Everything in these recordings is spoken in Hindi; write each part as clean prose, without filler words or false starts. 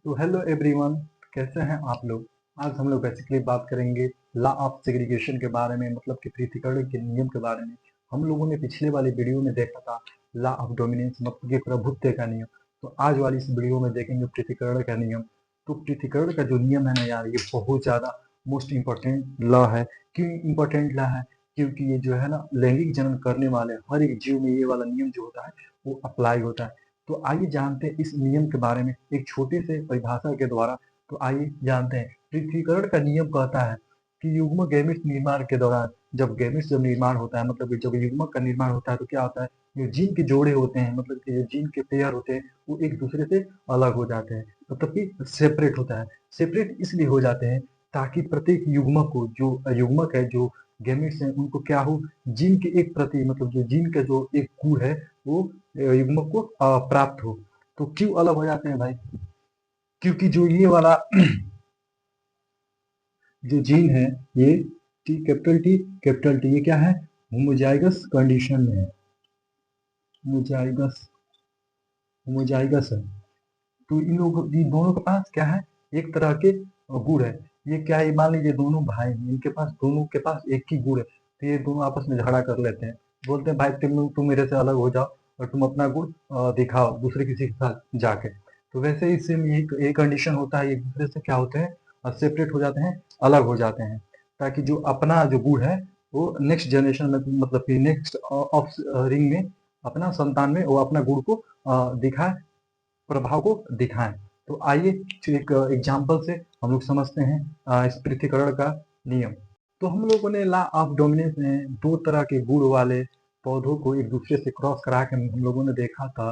तो हेलो एवरीवन, कैसे हैं आप लोग। आज हम लोग बेसिकली बात करेंगे लॉ ऑफ सेग्रीगेशन के बारे में, मतलब कि पृथक्करण के नियम के बारे में। हम लोगों ने पिछले वाली वीडियो में देखा था लॉ ऑफ डोमिनेंस, मतलब कि प्रभुत्व का नियम। तो आज वाली इस वीडियो में देखेंगे पृथक्करण का नियम। तो पृथक्करण का जो नियम है ना यार, ये बहुत ज़्यादा मोस्ट इम्पोर्टेंट लॉ है। क्यों इम्पोर्टेंट लॉ है? क्योंकि ये जो है ना, लैंगिक जनन करने वाले हर एक जीव में ये वाला नियम जो होता है वो अप्लाई होता है। तो आइए जानते हैं इस नियम के बारे में एक छोटे से परिभाषा के द्वारा। तो आइए जानते हैं। पृथक्करण का नियम कहता है कि युग्म गैमेट्स निर्माण के दौरान, जब निर्माण होता है, मतलब कि जब युग्मक का निर्माण होता है तो क्या होता है, जो जीन के जोड़े होते हैं, मतलब कि जो जीन के पेयर होते हैं वो एक दूसरे से अलग हो जाते हैं, मतलब कि सेपरेट होता है। सेपरेट इसलिए हो जाते हैं ताकि प्रत्येक युग्मक को, जो युग्मक है, जो गैमेट्स हैं, उनको क्या हो, जीन की एक प्रति, मतलब जो जीन का जो एक गुण है वो युग्मक को प्राप्त हो। तो क्यों अलग हो जाते हैं भाई? क्योंकि जो ये वाला जो जीन है, ये टी कैपिटल टी ये क्या है, होमोजाइगस कंडीशन में है। होमोजाइगस होमोजाइगस है। तो इन दोनों के पास क्या है, एक तरह के गुण है। ये क्या है, मान लीजिए दोनों भाई हैं, इनके पास, दोनों के पास एक ही गुण है, तो ये दोनों आपस में झगड़ा कर लेते हैं। बोलते हैं भाई तुम मेरे से अलग हो जाओ और तुम अपना गुण दिखाओ दूसरे किसी के साथ जाके। तो वैसे ही सेम ये कंडीशन होता है, एक दूसरे से क्या होते हैं, सेपरेट हो जाते हैं, अलग हो जाते हैं, ताकि जो अपना जो गुण है वो नेक्स्ट जनरेशन में, मतलब कि नेक्स्ट ऑफ रिंग में, अपना संतान में वो अपना गुण को दिखाए, प्रभाव को दिखाएं। तो आइए एक एग्जाम्पल से हम लोग समझते हैं इस पृथक्करण का नियम। तो हम लोगों ने लॉ ऑफ डोमिनेंस में दो तरह के गुण वाले पौधों को एक दूसरे से क्रॉस करा के हम लोगों ने देखा था।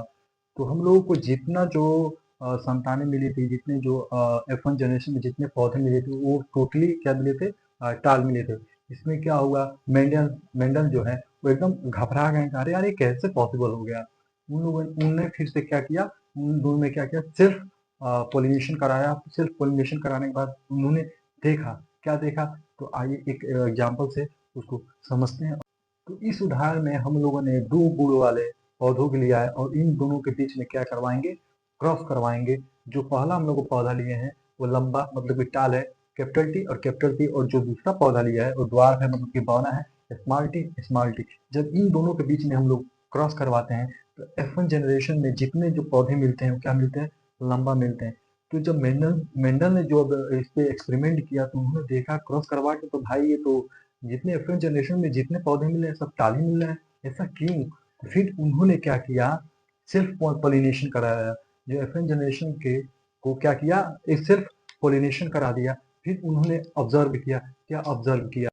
तो हम लोगों को जितना जो संतानें मिली थी, जितने जो F1 जनरेशन में जितने पौधे मिले थे, वो टोटली क्या मिले थे, टाल मिले थे। इसमें क्या हुआ, मेंडल मेंडल जो है वो एकदम घबरा गए, अरे यार ये कैसे पॉसिबल हो गया। उन लोगों उनने फिर से क्या किया, उन दोनों में क्या किया, सेल्फ पॉलिनेशन कराया। सेल्फ पॉलिनेशन कराने के बाद उन्होंने देखा, क्या देखा, तो आइए एक एग्जाम्पल से उसको समझते हैं। तो इस उदाहरण में हम लोगों ने दो गुण वाले पौधों के लिया है और इन दोनों के बीच में क्या करवाएंगे, क्रॉस करवाएंगे। जो पहला हम लोग पौधा लिए हैं वो लंबा, मतलब कि टाल है, कैपिटल टी और कैपिटल टी, और जो दूसरा पौधा लिया है वो द्वार है, मतलब कि बौना है, स्मॉल टी स्मॉल टी। जब इन दोनों के बीच में हम लोग क्रॉस करवाते हैं तो F1 जनरेशन में जितने जो पौधे मिलते हैं वो क्या मिलते हैं, लंबा मिलते हैं। तो जब मेंडल ने जो इस पे एक्सपेरिमेंट किया तो उन्होंने देखा क्रॉस करवा के, तो भाई ये तो जितने F1 जनरेशन में जितने पौधे मिले हैं सब टाल ही मिल रहे हैं, ऐसा क्यों? फिर उन्होंने क्या किया, सेल्फ पॉलिनेशन कराया। जो F1 जनरेशन के को क्या किया, एक सेल्फ पॉलिनेशन करा दिया। फिर उन्होंने ऑब्जर्व किया, क्या ऑब्जर्व किया,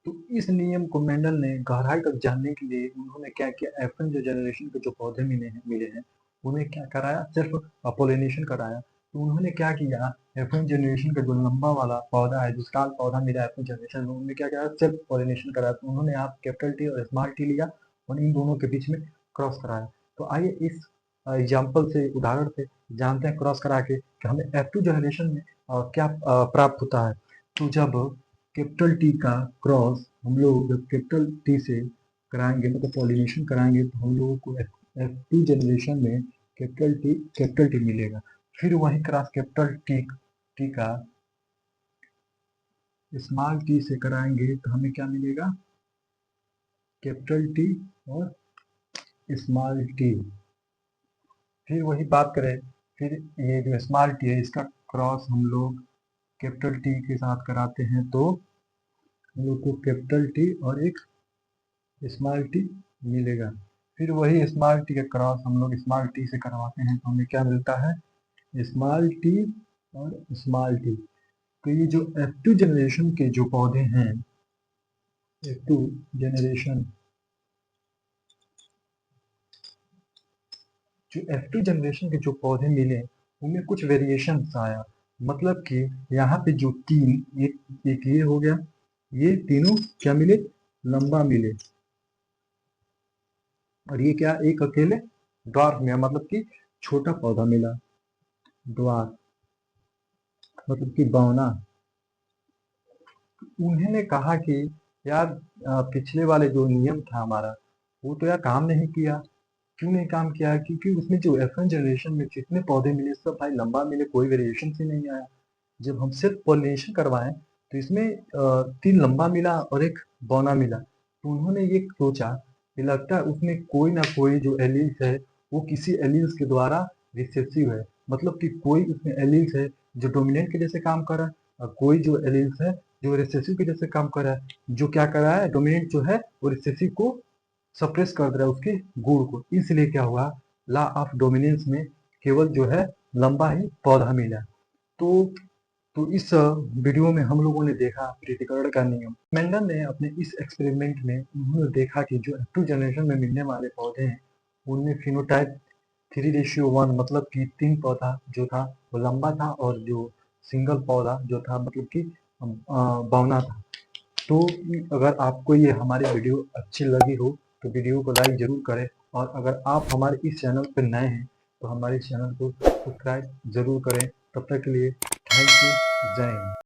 तो इस नियम को मेंडल ने गहराई तक जानने के लिए उन्होंने क्या किया, F1 जो जनरेशन के जो पौधे मिले हैं उन्हें क्या कराया, सिर्फ पॉलिनेशन कराया। तो उन्होंने क्या किया, F1 जनरेशन का जो लंबा वाला पौधा है, जो स्टाल पौधा मिला F1 जनरेशन में, उन्होंने क्या किया, सिर्फ पॉलिनेशन कराया। तो उन्होंने आप कैपिटल टी और स्मॉल टी लिया और इन दोनों के बीच में क्रॉस कराया। तो आइए इस एग्जाम्पल से, उदाहरण से जानते हैं क्रॉस करा के कि हमें F2 जनरेशन में क्या प्राप्त होता है। तो जब कैपिटल टी का क्रॉस हम लोग जब कैपिटल टी से कराएंगे, मतलब पॉलिनेशन कराएंगे, तो हम लोगों को F2 जनरेशन में कैपिटल टी मिलेगा। फिर वही क्रॉस कैपिटल टी का स्मॉल टी से कराएंगे तो हमें क्या मिलेगा, कैपिटल टी और स्मॉल टी। फिर वही बात करें, फिर ये जो स्मॉल टी है इसका क्रॉस हम लोग कैपिटल टी के साथ कराते हैं तो हम लोग को कैपिटल टी और एक स्मॉल टी मिलेगा। फिर वही स्मॉल टी का क्रॉस हम लोग स्मॉल टी से करवाते हैं तो हमें क्या मिलता है, स्मॉल टी और स्मॉल टी। तो ये जो F2 जनरेशन के जो पौधे हैं, F2 जनरेशन जो F2 जनरेशन के जो पौधे मिले उनमें कुछ वेरिएशन आया। मतलब कि यहाँ पे जो तीन, एक ये हो गया, ये तीनों क्या मिले, लंबा मिले। और ये क्या, एक अकेले ड्वार्फ में, मतलब कि छोटा पौधा मिला, ड्वार्फ मतलब कि बौना। उन्होंने कहा कि यार पिछले वाले जो नियम था हमारा वो तो यार काम नहीं किया। क्यों नहीं काम किया? क्योंकि उसमें जो F1 जनरेशन में जितने पौधे मिले सब भाई लंबा मिले, कोई वेरिएशन ही नहीं आया। जब हम सिर्फ पॉलिनेशन करवाएं तो इसमें 3 लंबा मिला और 1 बौना मिला। तो उन्होंने ये सोचा कि लगता है उसमें कोई ना कोई जो एलील्स है वो किसी एलील्स के द्वारा रिसेसिव है, मतलब कि कोई उसमें एलील्स है जो डोमिनेंट के जैसे काम कर रहा है और कोई जो एलील्स है जो रिसेसिव के जैसे काम कर रहा है। जो क्या कर रहा है, डोमिनेंट जो है वो रिसेसिव को सप्रेस कर दे रहा है उसके गुण को। इसलिए क्या हुआ, लॉ ऑफ डोमिनेंस में केवल जो है लंबा ही पौधा मिला। तो इस वीडियो में हम लोगों ने देखा पृथक्करण का नियम। मेंडल ने अपने इस एक्सपेरिमेंट में उन्होंने देखा कि जो F2 जनरेशन में मिलने वाले पौधे हैं उनमें फिनोटाइप 3:1, मतलब कि 3 पौधा जो था वो लंबा था और जो सिंगल पौधा जो था मतलब कि बौना था। तो अगर आपको ये हमारी वीडियो अच्छी लगी हो तो वीडियो को लाइक जरूर करें, और अगर आप हमारे इस चैनल पर नए हैं तो हमारे इस चैनल को सब्सक्राइब जरूर करें। तब तक के लिए थैंक यू, जय हिंद।